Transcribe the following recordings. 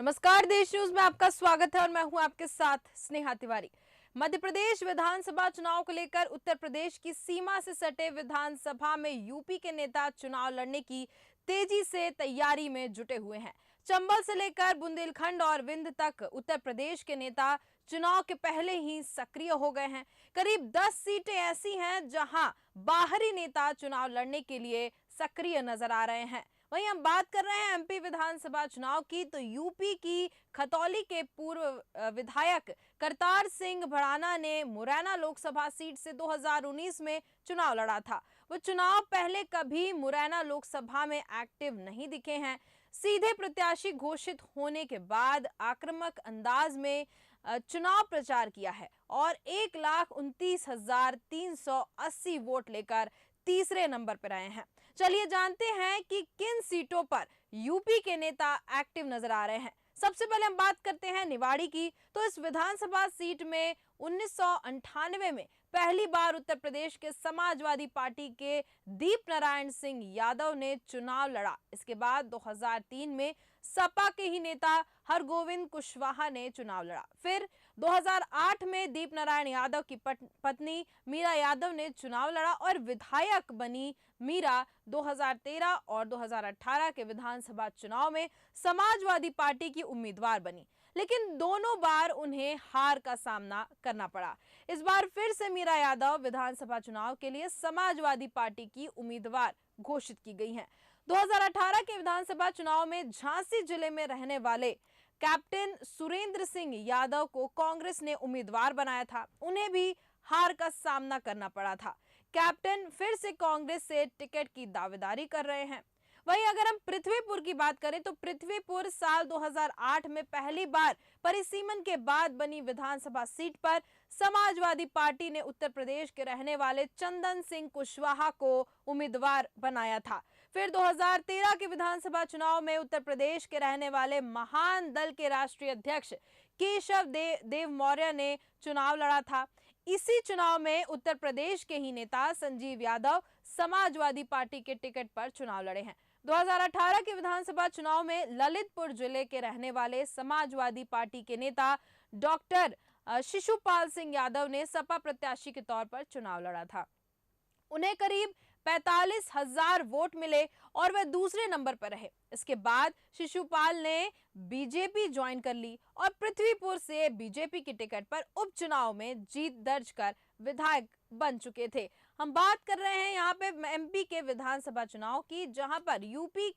नमस्कार, देश न्यूज में आपका स्वागत है और मैं हूं आपके साथ स्नेहा तिवारी। मध्य प्रदेश विधानसभा चुनाव को लेकर उत्तर प्रदेश की सीमा से सटे विधानसभा में यूपी के नेता चुनाव लड़ने की तेजी से तैयारी में जुटे हुए हैं। चंबल से लेकर बुंदेलखंड और विंध्य तक उत्तर प्रदेश के नेता चुनाव के पहले ही सक्रिय हो गए हैं। करीब 10 सीटें ऐसी हैं जहां बाहरी नेता चुनाव लड़ने के लिए सक्रिय नजर आ रहे हैं। वहीं हम बात कर रहे हैं एमपी विधानसभा चुनाव की, तो यूपी की खतौली के पूर्व विधायक करतार सिंह भड़ाना ने मुरैना लोकसभा सीट से 2019 में चुनाव लड़ा था। वो चुनाव पहले कभी मुरैना लोकसभा में एक्टिव नहीं दिखे हैं। सीधे प्रत्याशी घोषित होने के बाद आक्रामक अंदाज में चुनाव प्रचार किया है और 1,29,380 वोट लेकर तीसरे नंबर पर आए हैं। चलिए जानते हैं कि किन सीटों पर यूपी के नेता एक्टिव नजर आ रहे हैं। सबसे पहले हम बात करते हैं निवाड़ी की। तो इस विधानसभा सीट में 1998 में पहली बार उत्तर प्रदेश के समाजवादी पार्टी के दीप नारायण सिंह यादव ने चुनाव लड़ा। इसके बाद 2003 में सपा के ही नेता हरगोविंद कुशवाहा ने चुनाव लड़ा। फिर 2008 में दीप नारायण यादव की पत्नी मीरा यादव ने चुनाव लड़ा और विधायक बनी मीरा 2013 और 2018 के विधानसभा चुनाव में समाजवादी पार्टी की उम्मीदवार बनी, लेकिन दोनों बार उन्हें हार का सामना करना पड़ा। इस बार फिर से मीरा यादव विधानसभा चुनाव के लिए समाजवादी पार्टी की उम्मीदवार घोषित की गई हैं। 2018 के विधानसभा चुनाव में झांसी जिले में रहने वाले कैप्टन सुरेंद्र सिंह यादव को कांग्रेस ने उम्मीदवार बनाया था। उन्हें भी हार का सामना करना पड़ा था। कैप्टन फिर से कांग्रेस से टिकट की दावेदारी कर रहे हैं। वहीं अगर हम पृथ्वीपुर की बात करें तो पृथ्वीपुर साल 2008 में पहली बार परिसीमन के बाद बनी विधानसभा सीट पर समाजवादी पार्टी ने उत्तर प्रदेश के रहने वाले चंदन सिंह कुशवाहा को उम्मीदवार बनाया था। फिर 2013 के विधानसभा चुनाव में उत्तर प्रदेश के रहने वाले महान दल के राष्ट्रीय अध्यक्ष केशव देव मौर्य ने चुनाव लड़ा था। इसी चुनाव में उत्तर प्रदेश के ही नेता संजीव यादव समाजवादी पार्टी के टिकट पर चुनाव लड़े हैं। 2018 के विधानसभा चुनाव में ललितपुर जिले के रहने वाले समाजवादी पार्टी के नेता डॉक्टर शिशुपाल सिंह यादव ने सपा प्रत्याशी के तौर पर चुनाव लड़ा था। उन्हें करीब 45,000 वोट मिले और वे दूसरे नंबर पर रहे। इसके बाद शिशुपाल ने बीजेपी ज्वाइन कर ली और पृथ्वीपुर से बीजेपी की टिकट पर उपचुनाव में जीत दर्ज कर विधायक बन चुके थे। हम बात कर रहे हैं यहाँ पे एमपी के विधानसभा चुनाव की, जहां पर यूपी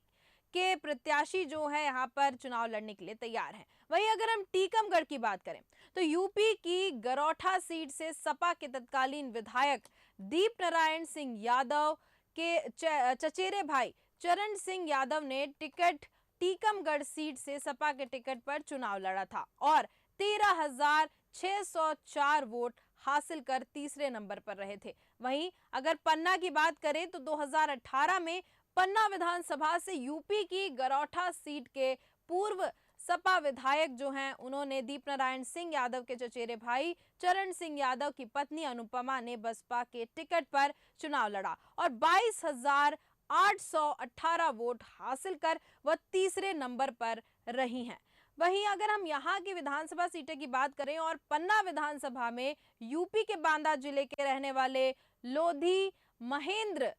के प्रत्याशी जो है यहाँ पर चुनाव लड़ने के लिए तैयार हैं। वहीं अगर हम टीकमगढ़ की बात करें तो यूपी की गरौठा सीट से सपा के तत्कालीन विधायक दीप नारायण सिंह यादव के चचेरे भाई चरण सिंह यादव ने टीकमगढ़ सीट से सपा के टिकट पर चुनाव लड़ा था और 13,604 वोट हासिल कर तीसरे नंबर पर रहे थे। वहीं अगर पन्ना की बात करें तो 2018 में पन्ना विधानसभा से यूपी की गरौठा सीट के पूर्व सपा विधायक जो हैं, उन्होंने दीप नारायण सिंह यादव के चचेरे भाई चरण सिंह यादव की पत्नी अनुपमा ने बसपा के टिकट पर चुनाव लड़ा और 22,818 वोट हासिल कर वह तीसरे नंबर पर रही हैं। वहीं अगर हम यहाँ की विधानसभा सीटें की बात करें और पन्ना विधानसभा में यूपी के बांदा जिले के रहने वाले लोधी महेंद्र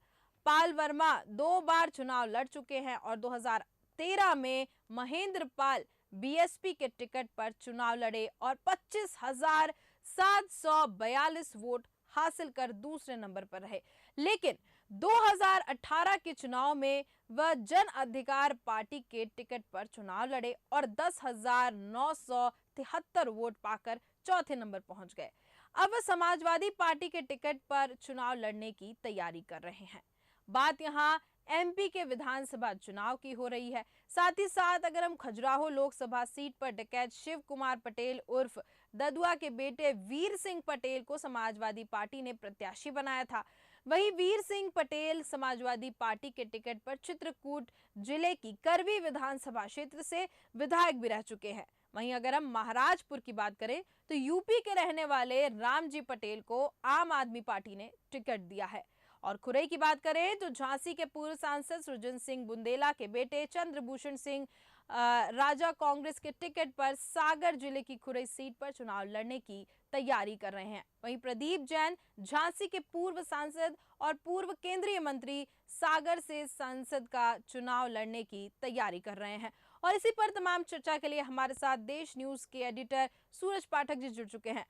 पाल वर्मा 2 बार चुनाव लड़ चुके हैं और 2013 में महेंद्र पाल बीएसपी के टिकट पर चुनाव लड़े और 25,742 वोट हासिल कर दूसरे नंबर पर रहे। लेकिन 2018 के चुनाव में वह जन अधिकार पार्टी के टिकट पर चुनाव लड़े और 10,973 वोट पाकर चौथे नंबर पहुंच गए। अब वह समाजवादी पार्टी के टिकट पर चुनाव लड़ने की तैयारी कर रहे हैं। बात यहाँ एमपी के विधानसभा चुनाव की हो रही है। साथ ही साथ अगर हम खजुराहो लोकसभा सीट पर डकैत शिव कुमार पटेल उर्फ ददुआ के बेटे वीर सिंह पटेल को समाजवादी पार्टी ने प्रत्याशी बनाया था। वहीं वीर सिंह पटेल समाजवादी पार्टी के टिकट पर चित्रकूट जिले की करवी विधानसभा क्षेत्र से विधायक भी रह चुके हैं। वहीं अगर हम महाराजपुर की बात करें तो यूपी के रहने वाले रामजी पटेल को आम आदमी पार्टी ने टिकट दिया है। और खुरई की बात करें तो झांसी के पूर्व सांसद सृजन सिंह बुंदेला के बेटे चंद्रभूषण सिंह राजा कांग्रेस के टिकट पर सागर जिले की खुरई सीट पर चुनाव लड़ने की तैयारी कर रहे हैं। वहीं प्रदीप जैन झांसी के पूर्व सांसद और पूर्व केंद्रीय मंत्री सागर से संसद का चुनाव लड़ने की तैयारी कर रहे हैं। और इसी पर तमाम चर्चा के लिए हमारे साथ देश न्यूज के एडिटर सूरज पाठक जी जुड़ चुके हैं।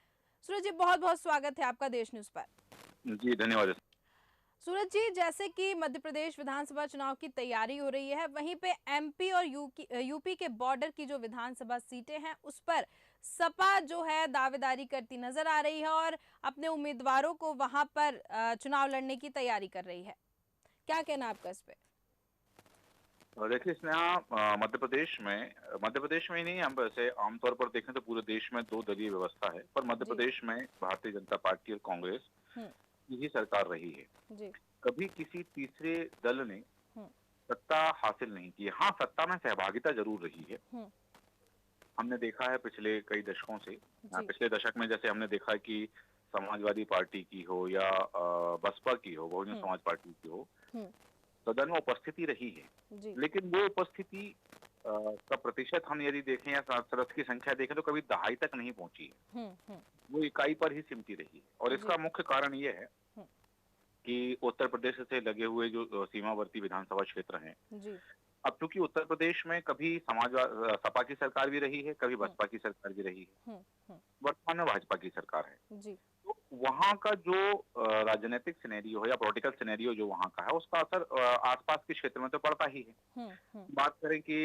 सूरज जी, बहुत बहुत स्वागत है आपका देश न्यूज पर। जी धन्यवाद। सूरज जी, जैसे कि मध्य प्रदेश विधानसभा चुनाव की तैयारी हो रही है, वहीं पे एमपी और यूपी के बॉर्डर की जो विधानसभा सीटें हैं उस पर सपा जो है दावेदारी करती नजर आ रही है और अपने उम्मीदवारों को वहां पर चुनाव लड़ने की तैयारी कर रही है। क्या कहना आपका इस पे? देखिए इसमें मध्य प्रदेश में ही नहीं, हम वैसे आमतौर पर देखें तो पूरे देश में दो दलीय व्यवस्था है, पर मध्य जी। प्रदेश में भारतीय जनता पार्टी और कांग्रेस हम्म। की ही सरकार रही है। जी। कभी किसी तीसरे दल ने हम्म। सत्ता हासिल नहीं की। हाँ, सत्ता में सहभागिता जरूर रही है। हम्म। हमने देखा है पिछले कई दशकों से, जी। पिछले दशक में जैसे हमने देखा है कि समाजवादी पार्टी की हो या बसपा की हो, बहुजन हम्म। समाज पार्टी की हो, हम्म। सदन में उपस्थिति रही है। जी। लेकिन वो उपस्थिति का प्रतिशत हम यदि देखें या सदस्य की संख्या देखें तो कभी दहाई तक नहीं पहुंची है। हम्म। वो इकाई पर ही सिमटी रही है। और जी। इसका मुख्य कारण ये है हम्म। कि उत्तर प्रदेश से लगे हुए जो सीमावर्ती विधानसभा क्षेत्र हैं, जी। अब चूंकि उत्तर प्रदेश में कभी सपा की सरकार भी रही है, कभी हम्म। बसपा की सरकार भी रही है, हम्म। हम्म। वर्तमान में भाजपा की सरकार है। जी। तो वहाँ का जो राजनीतिक सिनेरियो है या पॉलिटिकल सिनेरियो जो वहाँ का है, उसका असर आसपास के क्षेत्र में तो पड़ता ही है। हम्म। बात करें कि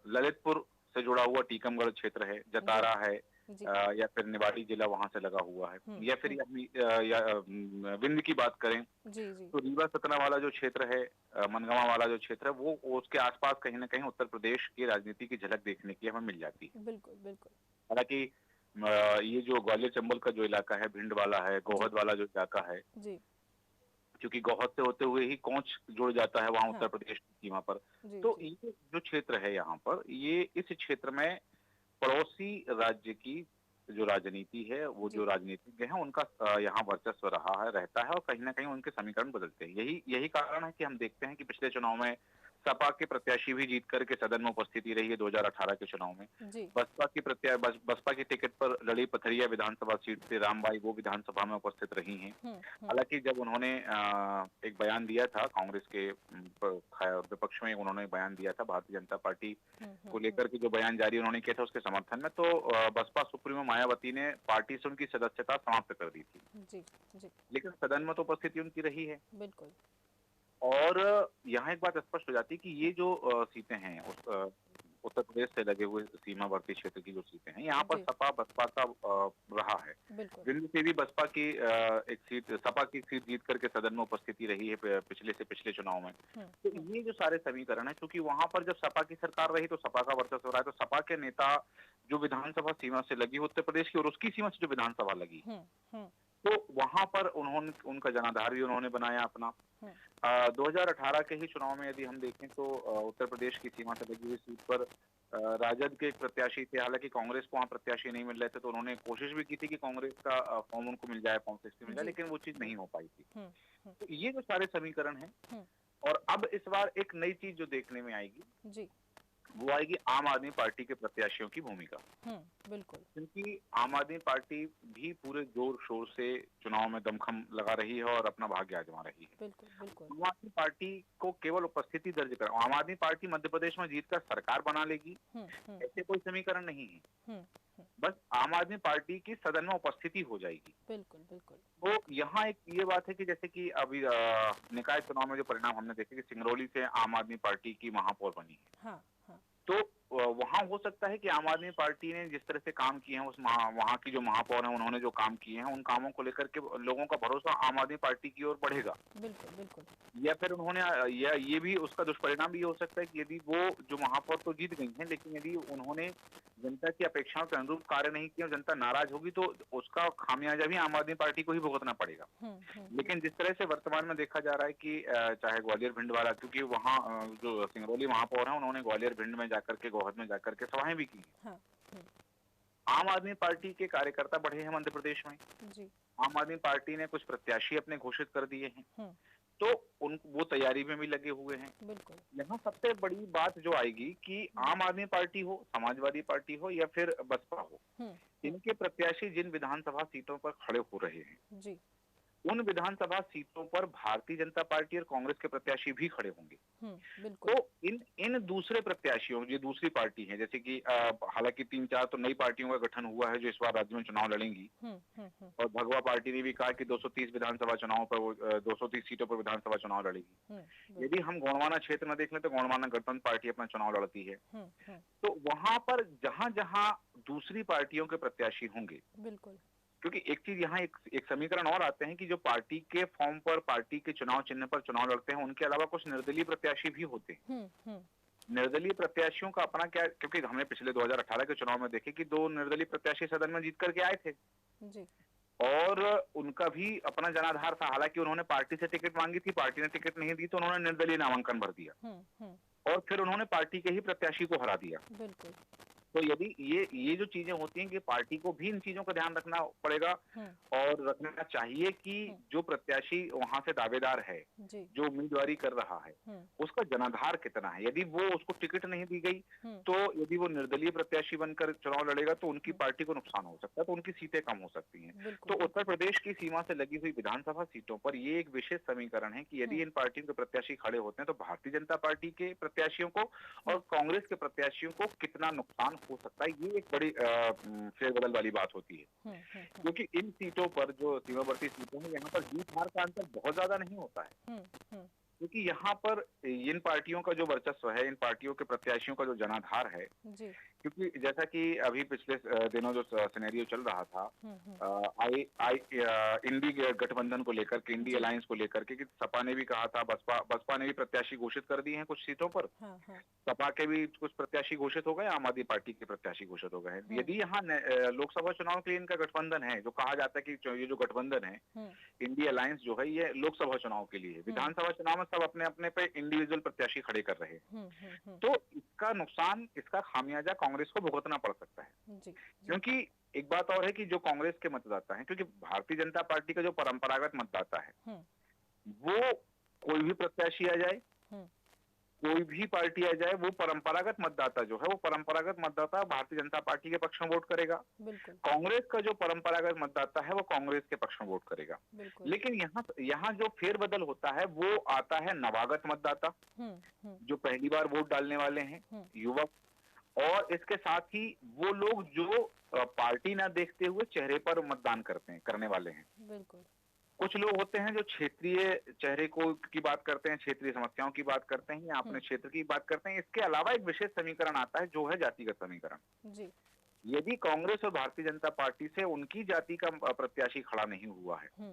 ललितपुर से जुड़ा हुआ टीकमगढ़ क्षेत्र है, जी। जतारा है, जी। या फिर निवाड़ी जिला वहां से लगा हुआ है, हम्म। या फिर हम्म। विंध्य की बात करें जी। जी। तो रीवा सतना वाला जो क्षेत्र है, मनगांव वाला जो क्षेत्र है, वो उसके आसपास कहीं ना कहीं उत्तर प्रदेश की राजनीति की झलक देखने की हमें मिल जाती है। बिल्कुल बिल्कुल। हालांकि ये जो ग्वालियर चंबल का जो इलाका है, भिंड वाला है, जी। गोहद वाला जो इलाका है, जी। क्योंकि गोहद से होते हुए ही कोंच जुड़ जाता है वहां उत्तर हाँ। प्रदेश की सीमा पर। जी। तो जी। ये जो क्षेत्र है यहाँ पर, ये इस क्षेत्र में पड़ोसी राज्य की जो राजनीति है, वो जो जी। राजनीतिज्ञ है उनका यहाँ वर्चस्व रहा है, रहता है, और कहीं ना कहीं उनके समीकरण बदलते हैं। यही यही कारण है कि हम देखते हैं कि पिछले चुनाव में सपा के प्रत्याशी भी जीत करके सदन में उपस्थिति रही है 2018 के चुनाव में। जी। बसपा की टिकट पर लड़ी पथरिया विधानसभा सीट से रामबाई वो विधानसभा में उपस्थित रही हैं। हम्म। हालांकि जब उन्होंने एक बयान दिया था कांग्रेस के विपक्ष में, उन्होंने बयान दिया था भारतीय जनता पार्टी को हम्म। लेकर के, जो बयान जारी उन्होंने किया था उसके समर्थन में, तो बसपा सुप्रीमो मायावती ने पार्टी से उनकी सदस्यता समाप्त कर दी थी। जी। जी। लेकिन सदन में तो उपस्थिति उनकी रही है। बिल्कुल। और यहाँ एक बात स्पष्ट हो जाती है कि ये जो सीटें हैं, उत्तर प्रदेश से लगे हुए सीमावर्ती क्षेत्र की जो सीटें हैं, यहाँ पर जी। सपा बसपा का रहा है। बिल्कुल। दिल्ली से भी बसपा की एक सीट, सपा की सीट जीत करके सदन में उपस्थिति रही है पिछले से पिछले चुनाव में। तो हम्म। ये जो सारे समीकरण है, क्योंकि वहां पर जब सपा की सरकार रही तो सपा का वर्चस्व रहा है, तो सपा के नेता जो विधानसभा सीमा से लगी उत्तर प्रदेश की और उसकी सीमा से जो विधानसभा लगी, हम्म। तो वहां पर उन्होंने उनका जनाधार भी उन्होंने बनाया अपना। 2018 के ही चुनाव में यदि हम देखें तो उत्तर प्रदेश की सीमा से लगी हुई सीट पर राजद के एक प्रत्याशी थे। हालांकि कांग्रेस को वहां प्रत्याशी नहीं मिल रहे थे, तो उन्होंने कोशिश भी की थी कि कांग्रेस का फॉर्म उनको मिल जाए, फॉर्म 60 मिल जाए, जी। लेकिन वो चीज जी। नहीं हो पाई थी। हम्म। तो ये जो सारे समीकरण हैं, हम्म। और अब इस बार एक नई चीज जो देखने में आएगी, जी। वो आएगी आम आदमी पार्टी के प्रत्याशियों की भूमिका। बिल्कुल। क्योंकि आम आदमी पार्टी भी पूरे जोर शोर से चुनाव में दमखम लगा रही है और अपना भाग्य आजमा रही है। बिल्कुल। बिल्कुल। आम आदमी पार्टी को केवल उपस्थिति दर्ज कर, आम आदमी पार्टी मध्य प्रदेश में जीतकर सरकार बना लेगी, ऐसे कोई समीकरण नहीं है। बस आम आदमी पार्टी की सदन में उपस्थिति हो जाएगी। बिल्कुल। बिल्कुल। तो यहाँ एक ये बात है कि जैसे कि अभी निकाय चुनाव में जो परिणाम हमने देखे कि सिंगरौली से आम आदमी पार्टी की महापौर बनी है। हाँ। हाँ। तो वहां हो सकता है कि आम आदमी पार्टी ने जिस तरह से काम किए हैं, वहां की जो महापौर है उन्होंने जो काम किए हैं, उन कामों को लेकर के लोगों का भरोसा आम आदमी पार्टी की ओर बढ़ेगा। बिल्कुल। बिल्कुल। या फिर उन्होंने या ये भी उसका दुष्परिणाम भी हो सकता है कि यदि वो जो महापौर तो जीत गई हैं, लेकिन यदि उन्होंने जनता की अपेक्षाओं के अनुरूप कार्य नहीं किया, जनता नाराज होगी, तो उसका खामियाजा भी आम आदमी पार्टी को ही भुगतना पड़ेगा। लेकिन जिस तरह से वर्तमान में देखा जा रहा है कि चाहे ग्वालियर भिंड वाला, क्योंकि वहाँ जो सिंगरौली महापौर है उन्होंने ग्वालियर भिंड में जाकर के, गोहद में जाकर के सभाएं भी की हैं। आम आदमी पार्टी के कार्यकर्ता बढ़े हैं मध्य प्रदेश में। जी। आम आदमी पार्टी ने कुछ प्रत्याशी अपने घोषित कर दिए हैं। तो उन वो तैयारी में भी लगे हुए हैं। बिल्कुल। यहाँ सबसे बड़ी बात जो आएगी कि आम आदमी पार्टी हो, समाजवादी पार्टी हो या फिर बसपा हो, इनके प्रत्याशी जिन विधानसभा सीटों पर खड़े हो रहे हैं, जी। उन विधानसभा सीटों पर भारतीय जनता पार्टी और कांग्रेस के प्रत्याशी भी खड़े होंगे। बिल्कुल। तो इन इन दूसरे प्रत्याशियों, ये दूसरी पार्टी है, जैसे कि हालांकि 3-4 तो नई पार्टियों का गठन हुआ है जो इस बार राज्य में चुनाव लड़ेंगी। और भगवा पार्टी ने भी कहा कि 230 विधानसभा चुनाव पर वो 230 सीटों पर विधानसभा चुनाव लड़ेगी। यदि हम गोंडवाना क्षेत्र में देख लें तो गोंडवाना गणतंत्र पार्टी अपना चुनाव लड़ती है। तो वहां पर जहां जहां दूसरी पार्टियों के प्रत्याशी होंगे, बिल्कुल, क्योंकि एक चीज यहाँ एक समीकरण और आते हैं कि जो पार्टी के फॉर्म पर, पार्टी के चुनाव चिन्ह पर चुनाव लड़ते हैं, उनके अलावा कुछ निर्दलीय प्रत्याशी भी होते हैं। निर्दलीय प्रत्याशियों का अपना क्या, क्योंकि हमने पिछले 2018 के चुनाव में देखे कि 2 निर्दलीय प्रत्याशी सदन में जीत करके आए थे जी। और उनका भी अपना जनाधार था। हालांकि उन्होंने पार्टी से टिकट मांगी थी, पार्टी ने टिकट नहीं दी तो उन्होंने निर्दलीय नामांकन भर दिया और फिर उन्होंने पार्टी के ही प्रत्याशी को हरा दिया। बिल्कुल। तो यदि ये जो चीजें होती हैं कि पार्टी को भी इन चीजों का ध्यान रखना पड़ेगा और रखना चाहिए कि जो प्रत्याशी वहां से दावेदार है, जो उम्मीदवारी कर रहा है, उसका जनाधार कितना है। यदि वो उसको टिकट नहीं दी गई तो यदि वो निर्दलीय प्रत्याशी बनकर चुनाव लड़ेगा तो उनकी पार्टी को नुकसान हो सकता है, तो उनकी सीटें कम हो सकती हैं। तो उत्तर प्रदेश की सीमा से लगी हुई विधानसभा सीटों पर ये एक विशेष समीकरण है कि यदि इन पार्टियों के प्रत्याशी खड़े होते हैं तो भारतीय जनता पार्टी के प्रत्याशियों को और कांग्रेस के प्रत्याशियों को कितना नुकसान हो सकता है, ये एक बड़ी फेरबदल वाली बात होती है। क्योंकि इन सीटों पर, जो सीमावर्ती सीटों में, यहाँ पर जीत हार का अंतर बहुत ज्यादा नहीं होता है, क्योंकि यहाँ पर इन पार्टियों का जो वर्चस्व है, इन पार्टियों के प्रत्याशियों का जो जनाधार है, क्योंकि जैसा कि अभी पिछले दिनों जो सिनेरियो चल रहा था इंडी गठबंधन को लेकर के, इंडी अलायंस को लेकर के, कि सपा ने भी कहा था, बसपा ने भी प्रत्याशी घोषित कर दिए हैं कुछ सीटों पर, सपा के भी कुछ प्रत्याशी घोषित हो गए, आम आदमी पार्टी के प्रत्याशी घोषित हो गए हैं। यदि यहाँ लोकसभा चुनाव के लिए इनका गठबंधन है, जो कहा जाता है कि ये जो गठबंधन है इंडी अलायंस जो है, ये लोकसभा चुनाव के लिए, विधानसभा चुनाव में सब अपने अपने पे इंडिविजुअल प्रत्याशी खड़े कर रहे हैं। तो इसका नुकसान, इसका खामियाजा कांग्रेस को भुगतना पड़ सकता है। क्योंकि एक बात और है कि जो कांग्रेस के मतदाता हैं, क्योंकि भारतीय जनता पार्टी का जो परंपरागत मतदाता है, वो कोई भी प्रत्याशी आ जाए, कोई भी पार्टी आ जाए, वो परंपरागत मतदाता जो है, वो परंपरागत मतदाता भारतीय जनता पार्टी के पक्ष में वोट करेगा। कांग्रेस का जो परंपरागत मतदाता है वो कांग्रेस के पक्ष में वोट करेगा। लेकिन यहाँ जो फेरबदल होता है वो आता है नवागत मतदाता, जो पहली बार वोट डालने वाले हैं, युवक, और इसके साथ ही वो लोग जो पार्टी ना देखते हुए चेहरे पर मतदान करने वाले हैं। कुछ लोग होते हैं जो क्षेत्रीय चेहरे की बात करते हैं, क्षेत्रीय समस्याओं की बात करते हैं या अपने क्षेत्र की बात करते हैं। इसके अलावा एक विशेष समीकरण आता है जो है जातिगत समीकरण। यदि कांग्रेस और भारतीय जनता पार्टी से उनकी जाति का प्रत्याशी खड़ा नहीं हुआ है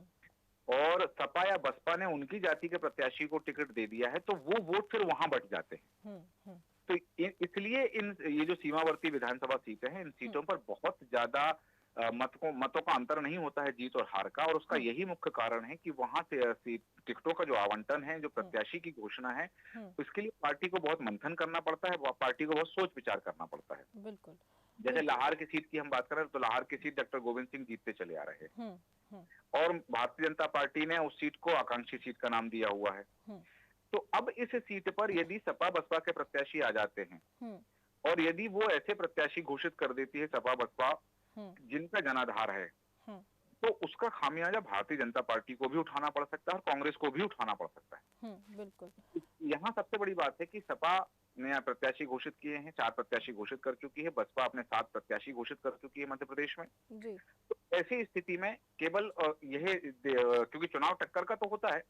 और सपा या बसपा ने उनकी जाति के प्रत्याशी को टिकट दे दिया है, तो वो वोट फिर वहां बट जाते हैं। तो इसलिए ये जो सीमावर्ती विधानसभा सीटें हैं, इन सीटों पर बहुत ज्यादा मतों का अंतर नहीं होता है जीत और हार का, और उसका यही मुख्य कारण है कि वहां से टिकटों का जो आवंटन है, जो प्रत्याशी की घोषणा है, उसके लिए पार्टी को बहुत मंथन करना पड़ता है, पार्टी को बहुत सोच विचार करना पड़ता है। बिल्कुल। जैसे लाहौर की सीट की हम बात करें तो लाहौर की सीट डॉक्टर गोविंद सिंह जीतते चले आ रहे हैं और भारतीय जनता पार्टी ने उस सीट को आकांक्षी सीट का नाम दिया हुआ है। तो अब इस सीट पर यदि सपा बसपा के प्रत्याशी आ जाते हैं और यदि वो ऐसे प्रत्याशी घोषित कर देती है सपा बसपा जिनका जनाधार है, तो उसका खामियाजा भारतीय जनता पार्टी को भी उठाना पड़ सकता है और कांग्रेस को भी उठाना पड़ सकता है। बिल्कुल। यहाँ सबसे बड़ी बात है कि सपा ने प्रत्याशी घोषित किए हैं, 4 प्रत्याशी घोषित कर चुकी है, बसपा अपने 7 प्रत्याशी घोषित कर चुकी है मध्य प्रदेश में। तो ऐसी स्थिति में केवल यह, क्योंकि चुनाव टक्कर का तो होता है,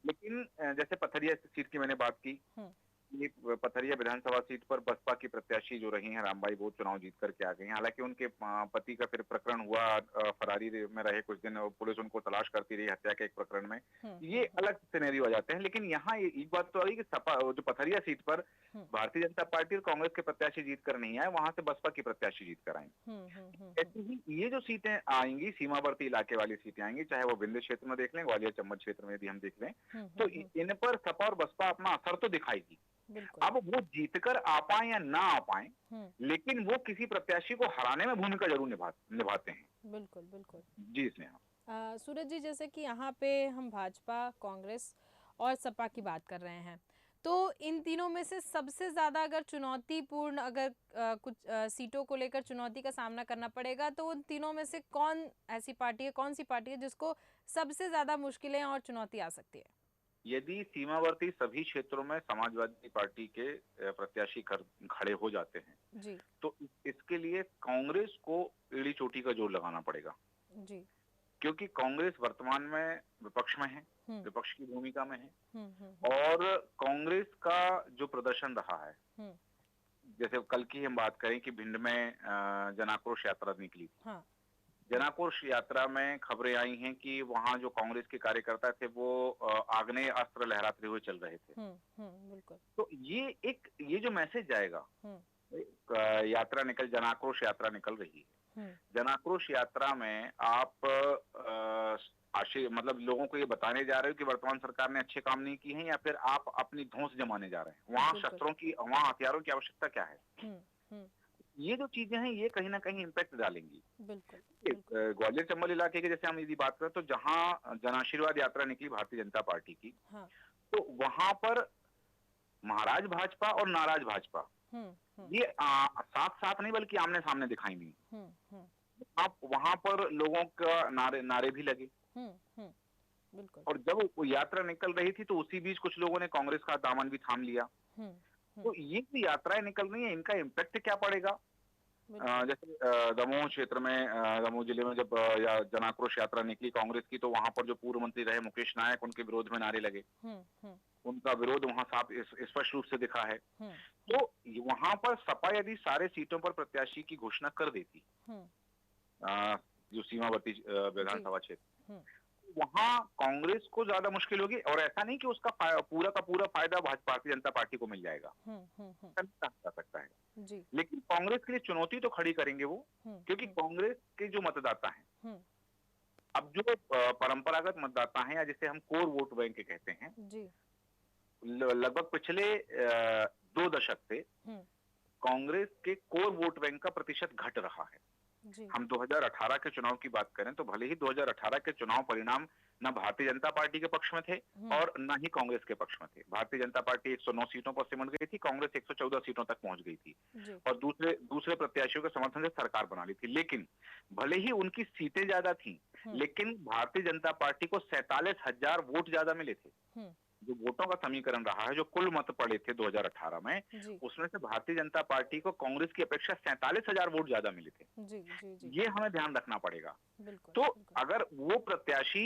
लेकिन जैसे पथरिया सीट की मैंने बात की, ये पथरिया विधानसभा सीट पर बसपा की प्रत्याशी जो रही हैं रामबाई, वो चुनाव जीत करके आ गई। हालांकि उनके पति का फिर प्रकरण हुआ, फरारी में रहे कुछ दिन, पुलिस उनको तलाश करती रही हत्या के एक प्रकरण में, ये अलग सिनेरियो आ जाते हैं। लेकिन यहाँ एक बात तो आई कि सपा, जो पथरिया सीट पर भारतीय जनता पार्टी और कांग्रेस के प्रत्याशी जीत कर नहीं आए, वहां से बसपा की प्रत्याशी जीत कर आएंगे। ऐसी ही ये जो सीटें आएंगी, सीमावर्ती इलाके वाली सीटें आएंगी, चाहे वो विंध्य क्षेत्र में देख लें, ग्वालियर चंबल क्षेत्र में यदि हम देख लें, तो इन पर सपा और बसपा अपना असर तो दिखाएगी। अब वो जीतकर आ पाए या ना आ पाए, लेकिन वो किसी प्रत्याशी को हराने में भूमिका जरूर निभाते हैं। बिल्कुल बिल्कुल। जी स्नेहा। सूरज जी, जैसे कि यहाँ पे हम भाजपा, कांग्रेस और सपा की बात कर रहे हैं, तो इन तीनों में से सबसे ज़्यादा अगर चुनौतीपूर्ण अगर कुछ सीटों को लेकर चुनौती का सामना करना पड़ेगा, तो उन तीनों में से कौन ऐसी पार्टी है, कौन सी पार्टी है जिसको सबसे ज़्यादा मुश्किलें और चुनौती आ सकती है? यदि सीमावर्ती सभी क्षेत्रों में समाजवादी पार्टी के प्रत्याशी खड़े हो जाते हैं, जी। तो इसके लिए कांग्रेस को एड़ी चोटी का जोर लगाना पड़ेगा, जी। क्योंकि कांग्रेस वर्तमान में विपक्ष में है, हम्म। विपक्ष की भूमिका में है। हम्म। और कांग्रेस का जो प्रदर्शन रहा है, हम्म। जैसे कल की हम बात करें कि भिंड में जन आक्रोश यात्रा निकली थी। हाँ। जन आक्रोश यात्रा में खबरें आई हैं कि वहां जो कांग्रेस के कार्यकर्ता थे वो आग्नेय अस्त्र लहराते हुए चल रहे थे। बिल्कुल। तो ये जो मैसेज जाएगा, हम्म। एक यात्रा निकल जन आक्रोश यात्रा निकल रही है। हम्म। जन आक्रोश यात्रा में आप मतलब लोगों को ये बताने जा रहे हो कि वर्तमान सरकार ने अच्छे काम नहीं किए हैं, या फिर आप अपनी धौंस जमाने जा रहे हैं। बिल्कुल। वहां हथियारों की आवश्यकता क्या है? हम्म। हम्म। ये जो चीजें हैं ये कहीं ना कहीं इम्पैक्ट डालेंगी। बिल्कुल। ये, बिल्कुल। ग्वालियर चंबल इलाके के जैसे हम यदि बात करें, तो जहां जन आशीर्वाद यात्रा निकली भारतीय जनता पार्टी की, हाँ। तो वहां पर महाराज भाजपा और नाराज भाजपा ये साथ साथ नहीं बल्कि आमने सामने दिखाई दी। हम्म। आप वहां पर लोगों का नारे नारे भी लगे। बिल्कुल। और जब वो यात्रा निकल रही थी तो उसी बीच कुछ लोगों ने कांग्रेस का दामन भी थाम लिया। तो ये जो यात्राएं निकल रही है, इनका इम्पैक्ट क्या पड़ेगा? बिल्कुल। जैसे दमोह क्षेत्र में, दमोह जिले में जब जन आक्रोश यात्रा निकली कांग्रेस की, तो वहां पर जो पूर्व मंत्री रहे मुकेश नायक, उनके विरोध में नारे लगे। उनका विरोध वहां साफ स्पष्ट रूप से दिखा है। तो वहां पर सपा यदि सारे सीटों पर प्रत्याशी की घोषणा कर देती, जो सीमावर्ती विधानसभा क्षेत्र, वहां कांग्रेस को ज्यादा मुश्किल होगी। और ऐसा नहीं कि उसका पूरा का पूरा फायदा भारतीय जनता पार्टी को मिल जाएगा, ऐसा नहीं कहा जा सकता है। जी। लेकिन कांग्रेस के लिए चुनौती तो खड़ी करेंगे वो, क्योंकि कांग्रेस के जो मतदाता हैं, अब जो परंपरागत मतदाता हैं, या जिसे हम कोर वोट बैंक कहते हैं, जी। लगभग पिछले 2 दशक से कांग्रेस के कोर वोट बैंक का प्रतिशत घट रहा है। जी। हम 2018 के चुनाव की बात करें तो भले ही 2018 के चुनाव परिणाम न भारतीय जनता पार्टी के पक्ष में थे और न ही कांग्रेस के पक्ष में थे। भारतीय जनता पार्टी 109 सीटों पर सिमट गई थी, कांग्रेस 114 सीटों तक पहुंच गई थी और दूसरे प्रत्याशियों के समर्थन से सरकार बना ली थी। लेकिन भले ही उनकी सीटें ज्यादा थी, लेकिन भारतीय जनता पार्टी को 47,000 वोट ज्यादा मिले थे। जो वोटों का समीकरण रहा है, जो कुल मत पड़े थे 2018 में, उसमें से भारतीय जनता पार्टी को कांग्रेस की अपेक्षा 47,000 वोट ज्यादा मिले थे। ये हमें ध्यान रखना पड़ेगा। तो अगर वो प्रत्याशी,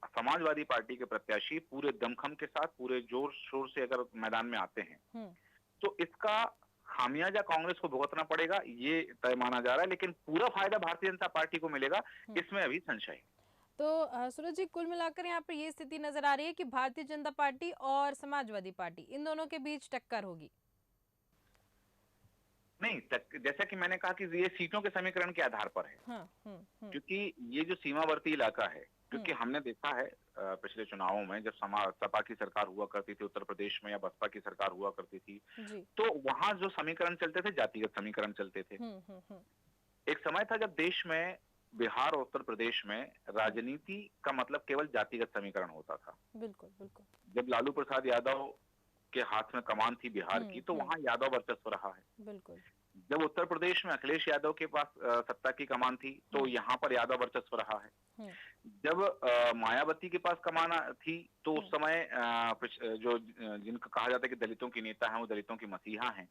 समाजवादी पार्टी के प्रत्याशी पूरे दमखम के साथ, पूरे जोर शोर से अगर मैदान में आते हैं, तो इसका खामियाजा कांग्रेस को भुगतना पड़ेगा, ये तय माना जा रहा है। लेकिन पूरा फायदा भारतीय जनता पार्टी को मिलेगा, इसमें अभी संशय है। तो सूरज जी, कुल मिलाकर यहाँ पर ये स्थिति नजर आ रही है कि भारतीय जनता पार्टी और समाजवादी पार्टी, इन दोनों के बीच टक्कर होगी। नहीं, जैसा कि मैंने कहा कि ये सीटों के समीकरण के आधार पर है। क्योंकि ये जो सीमावर्ती इलाका है, क्योंकि हमने देखा है पिछले चुनावों में, जब सपा की सरकार हुआ करती थी उत्तर प्रदेश में, या बसपा की सरकार हुआ करती थी, तो वहां जो समीकरण चलते थे, जातिगत समीकरण चलते थे। एक समय था जब देश में, बिहार और उत्तर प्रदेश में राजनीति का मतलब केवल जातिगत समीकरण होता था। बिल्कुल बिल्कुल। जब लालू प्रसाद यादव के हाथ में कमान थी बिहार की, तो वहां यादव वर्चस्व रहा है। बिल्कुल। जब उत्तर प्रदेश में अखिलेश यादव के पास सत्ता की कमान थी, तो यहाँ पर यादव वर्चस्व रहा है। जब मायावती के पास कमान थी, तो उस समय जो जिनको कहा जाता है कि दलितों की नेता हैं, वो दलितों की मसीहा हैं,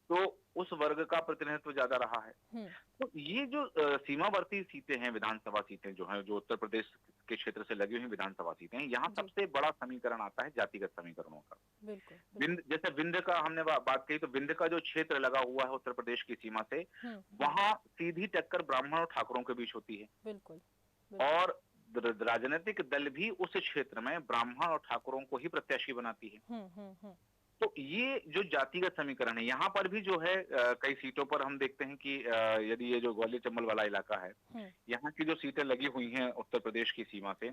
तो उस वर्ग का प्रतिनिधित्व ज्यादा रहा है। तो ये जो सीमावर्ती सीटें हैं, विधानसभा सीटें जो हैं, जो उत्तर प्रदेश के क्षेत्र से लगी हुई विधानसभा सीटें हैं, यहाँ सबसे बड़ा समीकरण आता है जातिगत समीकरणों का। बिल्कुल। जैसे विंध्य का हमने बात कही, तो विंध्य का जो क्षेत्र लगा हुआ है उत्तर प्रदेश की सीमा से, वहां सीधी टक्कर ब्राह्मण और ठाकुरों के बीच होती है। बिल्कुल। और राजनीतिक दल भी उस क्षेत्र में ब्राह्मण और ठाकुरों को ही प्रत्याशी बनाती है। तो ये जो जातिगत समीकरण है, यहाँ पर भी जो है कई सीटों पर हम देखते हैं कि यदि ये जो ग्वालियर चंबल वाला इलाका है, यहाँ की जो सीटें लगी हुई हैं उत्तर प्रदेश की सीमा से,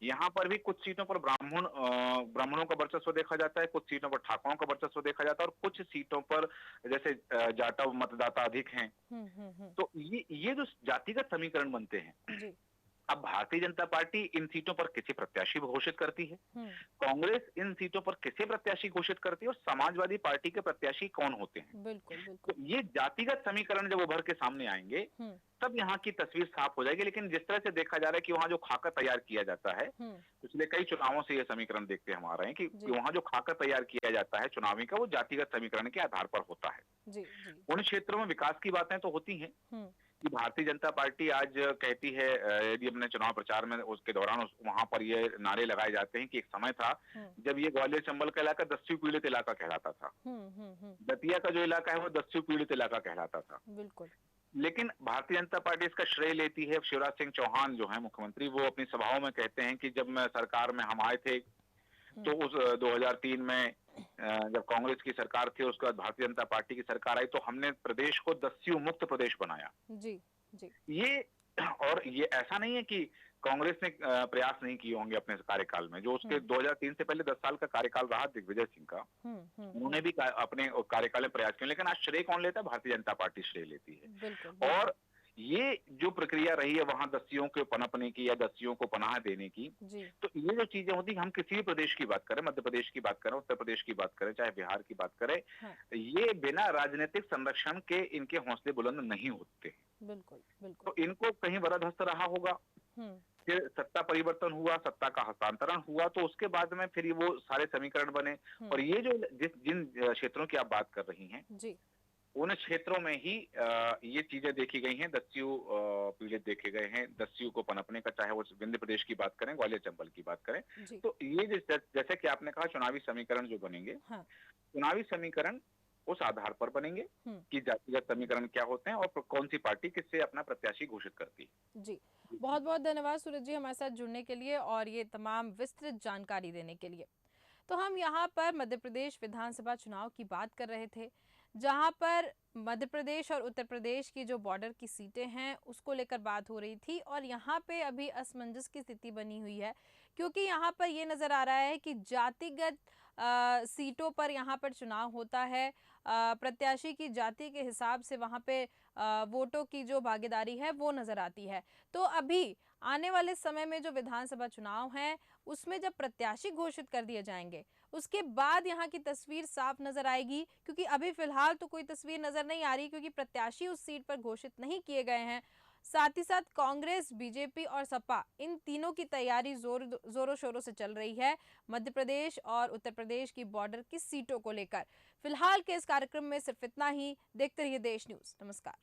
यहाँ पर भी कुछ सीटों पर ब्राह्मणों का वर्चस्व देखा जाता है, कुछ सीटों पर ठाकुरों का वर्चस्व देखा जाता है, और कुछ सीटों पर जैसे जाटव मतदाता अधिक हैं। तो ये जो जातिगत समीकरण बनते हैं, अब भारतीय जनता पार्टी इन सीटों पर किसी प्रत्याशी को घोषित करती है, हम्म। कांग्रेस इन सीटों पर किसे प्रत्याशी घोषित करती है और समाजवादी पार्टी के प्रत्याशी कौन होते हैं। बिल्कुल तो बिल्कुल। ये जातिगत समीकरण जब उभर के सामने आएंगे हम्म। तब यहाँ की तस्वीर साफ हो जाएगी। लेकिन जिस तरह से देखा जा रहा है कि वहाँ जो खाका तैयार किया जाता है, हम्म। पिछले कई चुनावों से ये समीकरण देखते हम आ रहे हैं कि जी वहाँ जो खाका तैयार किया जाता है चुनावी का, वो जातिगत समीकरण के आधार पर होता है। जी जी। उन क्षेत्रों में विकास की बातें तो होती हैं हम्म। कि भारतीय जनता पार्टी आज कहती है, यदि अपने चुनाव प्रचार में उसके दौरान वहां पर ये नारे लगाए जाते हैं कि एक समय था जब ये ग्वालियर चंबल का इलाका दस्यु पीड़ित इलाका कहलाता था, दतिया का जो इलाका है वो दस्यु पीड़ित इलाका कहलाता था। बिल्कुल। लेकिन भारतीय जनता पार्टी इसका श्रेय लेती है। शिवराज सिंह चौहान जो है मुख्यमंत्री, वो अपनी सभाओं में कहते हैं कि जब मैं सरकार में हम आए थे तो उस 2003 में जब कांग्रेस की सरकार थी, उसके बाद भारतीय जनता पार्टी की सरकार आई तो हमने प्रदेश को दस्यु मुक्त प्रदेश बनाया। जी जी। ये और ये ऐसा नहीं है कि कांग्रेस ने प्रयास नहीं किए होंगे अपने कार्यकाल में। जो उसके 2003 से पहले 10 साल का कार्यकाल रहा दिग्विजय सिंह का, उन्होंने भी अपने कार्यकाल में प्रयास किए। लेकिन आज श्रेय कौन लेता है? भारतीय जनता पार्टी श्रेय लेती है। बिल्कुल। और ये जो प्रक्रिया रही है वहां दस्युओं के पनपने की या दस्युओं को पनाह देने की, तो ये जो चीजें होती है, हम किसी भी प्रदेश की बात करें, मध्य प्रदेश की बात करें, उत्तर प्रदेश की बात करें, चाहे बिहार की बात करें, ये बिना राजनीतिक संरक्षण के इनके हौसले बुलंद नहीं होते। बिल्कुल बिल्कुल। तो इनको कहीं वरदहस्त रहा होगा, फिर सत्ता परिवर्तन हुआ, सत्ता का हस्तांतरण हुआ, तो उसके बाद में फिर वो सारे समीकरण बने। और ये जो जिन क्षेत्रों की आप बात कर रही हैं जी, उन क्षेत्रों में ही ये चीजें देखी गई हैं, दस्यु पीड़ित देखे गए हैं, दस्यु को पनपने का, चाहे वो विंध्य प्रदेश की बात करें, ग्वालियर चंबल की बात करें। तो ये जैसे कि आपने कहा चुनावी समीकरण जो बनेंगे, चुनावी समीकरण उस आधार पर बनेंगे कि जातिगत समीकरण क्या होते हैं और कौन सी पार्टी किससे अपना प्रत्याशी घोषित करती है। जी, बहुत बहुत धन्यवाद सूरज जी हमारे साथ जुड़ने के लिए और ये तमाम विस्तृत जानकारी देने के लिए। तो हम यहाँ पर मध्य प्रदेश विधानसभा चुनाव की बात कर रहे थे, जहाँ पर मध्य प्रदेश और उत्तर प्रदेश की जो बॉर्डर की सीटें हैं उसको लेकर बात हो रही थी। और यहाँ पे अभी असमंजस की स्थिति बनी हुई है, क्योंकि यहाँ पर ये नज़र आ रहा है कि जातिगत सीटों पर यहाँ पर चुनाव होता है। प्रत्याशी की जाति के हिसाब से वहाँ पे वोटों की जो भागीदारी है वो नज़र आती है। तो अभी आने वाले समय में जो विधानसभा चुनाव हैं उसमें जब प्रत्याशी घोषित कर दिए जाएंगे उसके बाद यहाँ की तस्वीर साफ नजर आएगी, क्योंकि अभी फिलहाल तो कोई तस्वीर नजर नहीं आ रही, क्योंकि प्रत्याशी उस सीट पर घोषित नहीं किए गए हैं। साथ ही साथ कांग्रेस, बीजेपी और सपा, इन तीनों की तैयारी जोरों शोरों से चल रही है मध्य प्रदेश और उत्तर प्रदेश की बॉर्डर की सीटों को लेकर। फिलहाल के इस कार्यक्रम में सिर्फ इतना ही। देखते रहिए देश न्यूज। नमस्कार।